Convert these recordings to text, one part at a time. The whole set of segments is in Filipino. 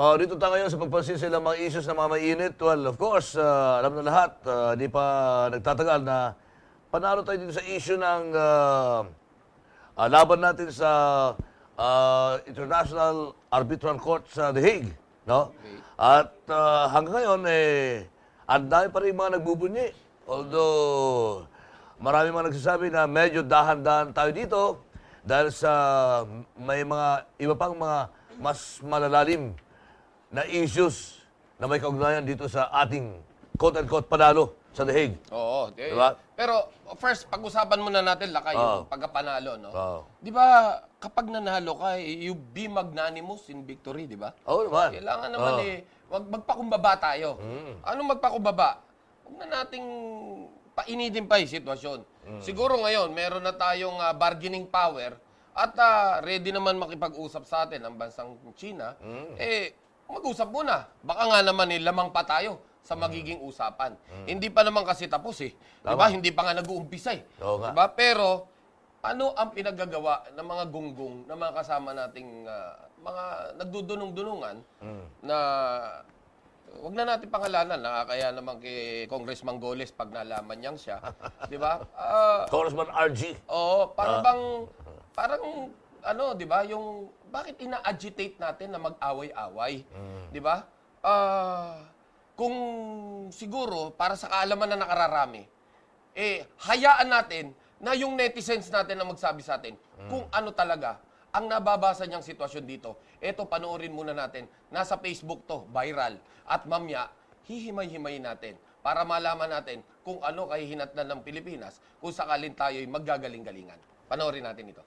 Dito tayo ngayon sa pagpansin sila mga issues na mga mainit. Well, of course, alam na lahat, di pa nagtatagal na panalo tayo dito sa issue ng laban natin sa International Arbitral Court sa The Hague. No? At hanggang ngayon, ang dami pa rin mga nagbubunyi. Although, marami mga nagsasabi na medyo dahan-dahan tayo dito dahil sa may mga iba pang mga mas malalalim na issues na may kaugnayan dito sa ating quote-unquote panalo sa The Hague. Oo. Diba? Pero first, pag-usapan muna natin, Lakay, yung pagkapanalo, no? Di ba, kapag nanalo ka, you be magnanimous in victory, di ba? Oo naman. Kailangan naman wag magpakumbaba tayo. Anong magpakumbaba? Huwag na nating painitin pa yung sitwasyon. Siguro ngayon, meron na tayong bargaining power at ready naman makipag-usap sa atin ang bansang China. Mag-usap muna. Baka nga naman lamang pa tayo sa magiging usapan. Hindi pa naman kasi tapos Diba? Hindi pa nga nag-uumpisa Diba? Pero, ano ang pinaggagawa ng mga gunggong na mga kasama nating mga nagdudunong-dunungan na wag na natin pangalanan, nakakaya naman kay Congressman Goles pag nalaman niyang siya. Di ba? Congressman RG. Oo, parang ano, di ba, yung bakit ina-agitate natin na mag-away-away? Di ba? Kung siguro, para sa kaalaman na nakararami, hayaan natin na yung netizens natin na magsabi sa atin kung ano talaga ang nababasa niyang sitwasyon dito. Eto, panoorin muna natin. Nasa Facebook to, viral. At mamaya, hihimay-himayin natin para malaman natin kung ano kahihinatnan ng Pilipinas kung sakalin tayo'y maggagaling-galingan. Panoorin natin ito.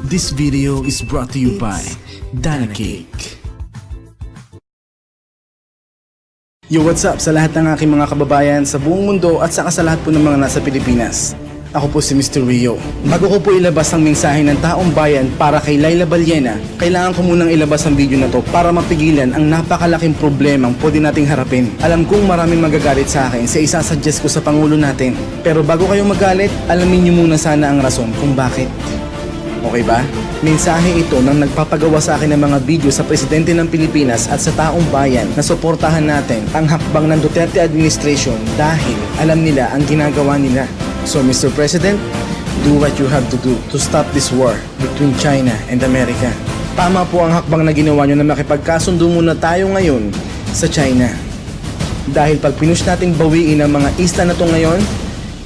This video is brought to you by Dana Cake. Yo, what's up sa lahat ng aking mga kababayan sa buong mundo at saka sa lahat po ng mga nasa Pilipinas. Ako po si Mr. Rio. Bago ko po ilabas ang mensahe ng taong bayan para kay Laila Baliena, kailangan ko munang ilabas ang video na to para mapigilan ang napakalaking problemang pwede nating harapin. Alam kong maraming magagalit sa akin sa isasuggest ko sa Pangulo natin. Pero bago kayo magalit, alamin niyo muna sana ang rason kung bakit. Okay ba? Mensahe ito nang nagpapagawa sa akin ng mga video sa Presidente ng Pilipinas at sa taong bayan na suportahan natin ang hakbang ng Duterte administration dahil alam nila ang ginagawa nila. So Mr. President, do what you have to do to stop this war between China and America. Tama po ang hakbang na ginawa nyo na makipagkasundo muna tayo ngayon sa China. Dahil pag pinush nating bawiin ang mga isla na to ngayon,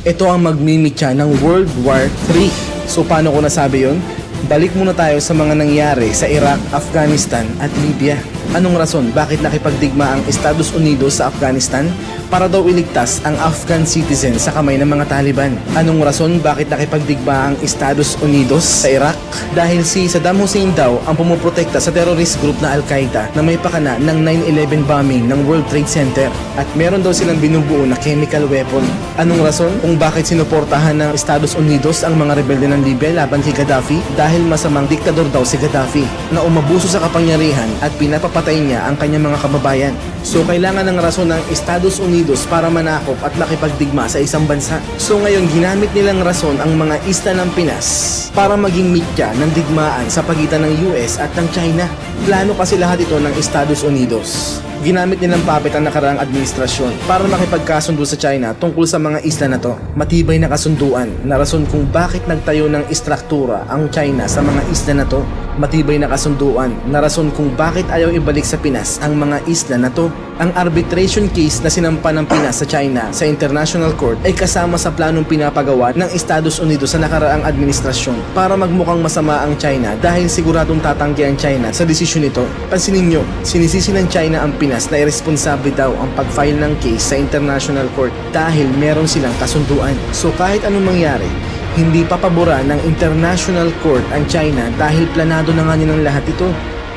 ito ang magmimitya ng World War III. So paano ko nasabi yun? Balik muna tayo sa mga nangyari sa Iraq, Afghanistan at Libya. Anong rason bakit nakipagdigma ang Estados Unidos sa Afghanistan? Para daw iligtas ang Afghan citizen sa kamay ng mga Taliban. Anong rason bakit nakipagdigma ang Estados Unidos sa Iraq? Dahil si Saddam Hussein daw ang pumuprotekta sa terrorist group na Al-Qaeda na may pakana ng 9/11 bombing ng World Trade Center. At meron daw silang binubuo na chemical weapon. Anong rason kung bakit sinuportahan ng Estados Unidos ang mga rebelde ng Libya laban kay Gaddafi? Dahil masamang diktador daw si Gaddafi na umabuso sa kapangyarihan at pinapapatay niya ang kanyang mga kababayan. So kailangan ng rason ng Estados Unidos para manakop at makipagdigma sa isang bansa. So ngayon ginamit nilang rason ang mga isla ng Pinas para maging mitya ng digmaan sa pagitan ng US at ng China. Plano kasi lahat ito ng Estados Unidos. Ginamit nilang puppet ang nakaraang administrasyon para makipagkasundo sa China tungkol sa mga isla na to. Matibay na kasunduan na rason kung bakit nagtayo ng istruktura ang China sa mga isla na to. Matibay na kasunduan na rason kung bakit ayaw ibalik sa Pinas ang mga isla na to. Ang arbitration case na sinampa ng Pinas sa China sa International Court ay kasama sa planong pinapagawa ng Estados Unidos sa nakaraang administrasyon para magmukhang masama ang China dahil siguradong tatanggi ang China sa desisyon nito. Pansinin nyo, sinisisi ng China ang Pinas na irresponsable daw ang pag-file ng case sa International Court dahil meron silang kasunduan. So kahit anong mangyari, hindi papabura ng International Court ang China dahil planado na nga nilang lahat ito.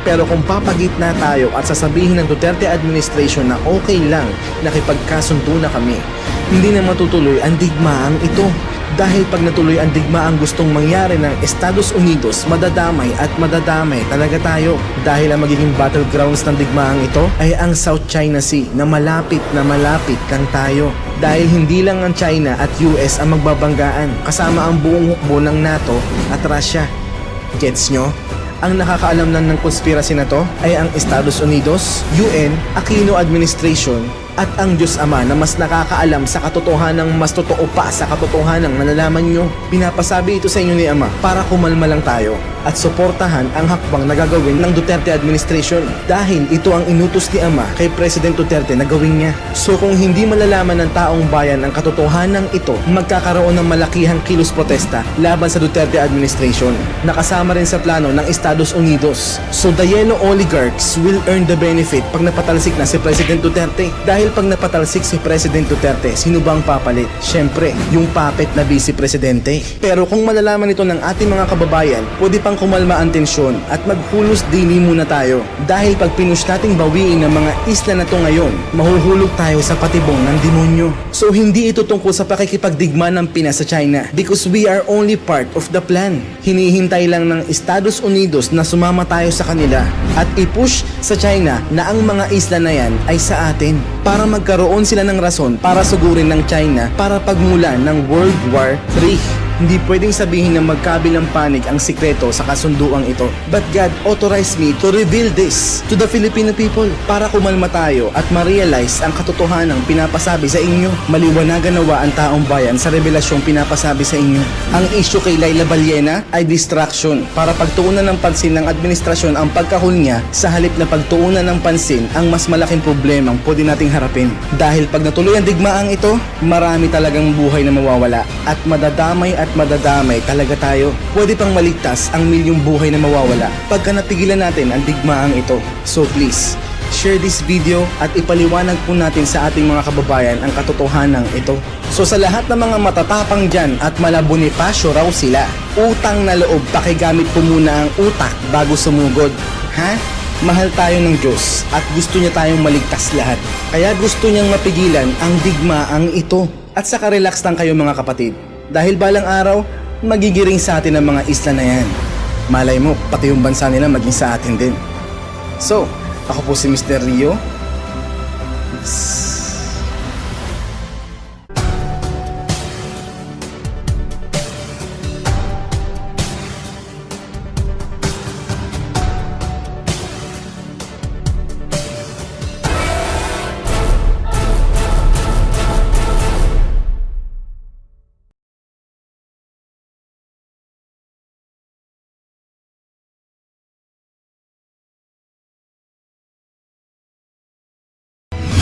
Pero kung papagitna tayo at sasabihin ng Duterte administration na okay lang nakipagkasundo na kami, hindi na matutuloy ang digmaang ito. Dahil pag natuloy ang digmaang gustong mangyari ng Estados Unidos, madadamay at madadamay talaga tayo. Dahil ang magiging battlegrounds ng digmaang ito ay ang South China Sea na malapit lang tayo. Dahil hindi lang ang China at US ang magbabanggaan, kasama ang buong hukbo ng NATO at Russia. Gets nyo? Ang nakakaalam lang ng konspirasy na to ay ang Estados Unidos, UN, Aquino Administration, at ang Diyos Ama na mas nakakaalam sa katotohanang mas totoo pa sa katotohanang nalalaman nyo. Pinapasabi ito sa inyo ni Ama para kumalma lang tayo at suportahan ang hakbang na gagawin ng Duterte administration dahil ito ang inutos ni Ama kay President Duterte na gawin niya. So kung hindi malalaman ng taong bayan ang katotohanan ito, magkakaroon ng malakihang kilos protesta laban sa Duterte administration. Nakasama rin sa plano ng Estados Unidos. So the yellow oligarchs will earn the benefit pag napatalsik na si President Duterte. Dahil pag napatalsik si President Duterte, sino bang papalit? Siyempre, yung puppet na Vice Presidente. Pero kung malalaman ito ng ating mga kababayan, pwede pang kumalma ang tensyon at maghulos dini muna tayo. Dahil pag pinush nating bawiin ng mga isla na to ngayon, mahuhulog tayo sa patibong ng demonyo. So hindi ito tungkol sa pakikipagdigma ng Pinas sa China because we are only part of the plan. Hinihintay lang ng Estados Unidos na sumama tayo sa kanila at i-push sa China na ang mga isla na yan ay sa atin para magkaroon sila ng rason para sugurin ng China para pagmula ng World War III. Hindi pwedeng sabihin na magkabilang panig ang sikreto sa kasunduang ito. But God authorized me to reveal this to the Filipino people para kumalma tayo at ma-realize ang katotohanang pinapasabi sa inyo. Maliwanagan nawa ang taong bayan sa revelasyong pinapasabi sa inyo. Ang issue kay Laila Baliena ay distraction para pagtuunan ng pansin ng administrasyon ang pagkahul niya sa halip na pagtuunan ng pansin ang mas malaking problemang pwede nating harapin. Dahil pag natuloy ang digmaang ito, marami talagang buhay na mawawala at madadamay talaga tayo. Pwede pang maligtas ang milyong buhay na mawawala pagka napigilan natin ang digmaang ito. So please, share this video at ipaliwanag po natin sa ating mga kababayan ang katotohanan ito. So sa lahat ng mga matatapang dyan at malabonipasyo raw sila, utang na loob, pakigamit po muna ang utak bago sumugod. Ha? Mahal tayo ng Diyos at gusto niya tayong maligtas lahat. Kaya gusto niyang mapigilan ang digmaang ito. At saka relax lang kayo mga kapatid. Dahil balang araw, magigiring sa atin ang mga isla na yan. Malay mo, pati yung bansa nila maging sa atin din. So, ako po si Mr. Rio.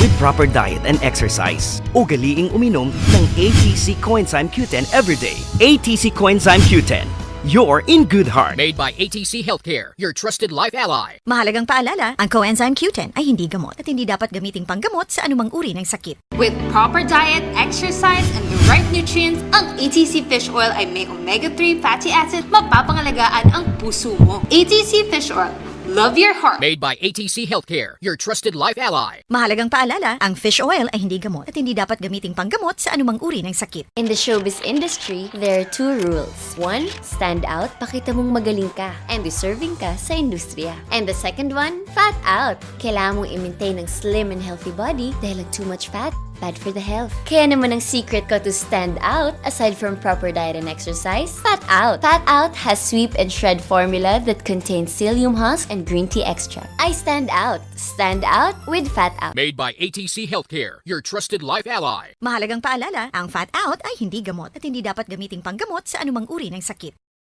With proper diet and exercise, ugaliing uminom ng ATC Coenzyme Q10 everyday. ATC Coenzyme Q10, you're in good heart. Made by ATC Healthcare, your trusted life ally. Mahalagang paalala, ang Coenzyme Q10 ay hindi gamot at hindi dapat gamiting panggamot sa anumang uri ng sakit. With proper diet, exercise, and the right nutrients, ang ATC Fish Oil ay may omega-3 fatty acid, mapapangalagaan ang puso mo. ATC Fish Oil. Love your heart. Made by ATC Healthcare, your trusted life ally. Mahalagang paalala, ang fish oil ay hindi gamot at hindi dapat gamiting panggamot sa anumang uri ng sakit. In the showbiz industry, there are two rules. One, stand out, pakita mong magaling ka, and deserving ka sa industriya. And the second one, fat out. Kailangan mong i-maintain ang slim and healthy body dahil ang too much fat, bad for the health. Kaya naman ang secret ko to stand out, aside from proper diet and exercise, Fat Out. Fat Out has sweep and shred formula that contains psyllium husk and green tea extract. I stand out. Stand out with Fat Out. Made by ATC Healthcare, your trusted life ally. Mahalagang paalala, ang fat out ay hindi gamot at hindi dapat gamiting panggamot sa anumang uri ng sakit.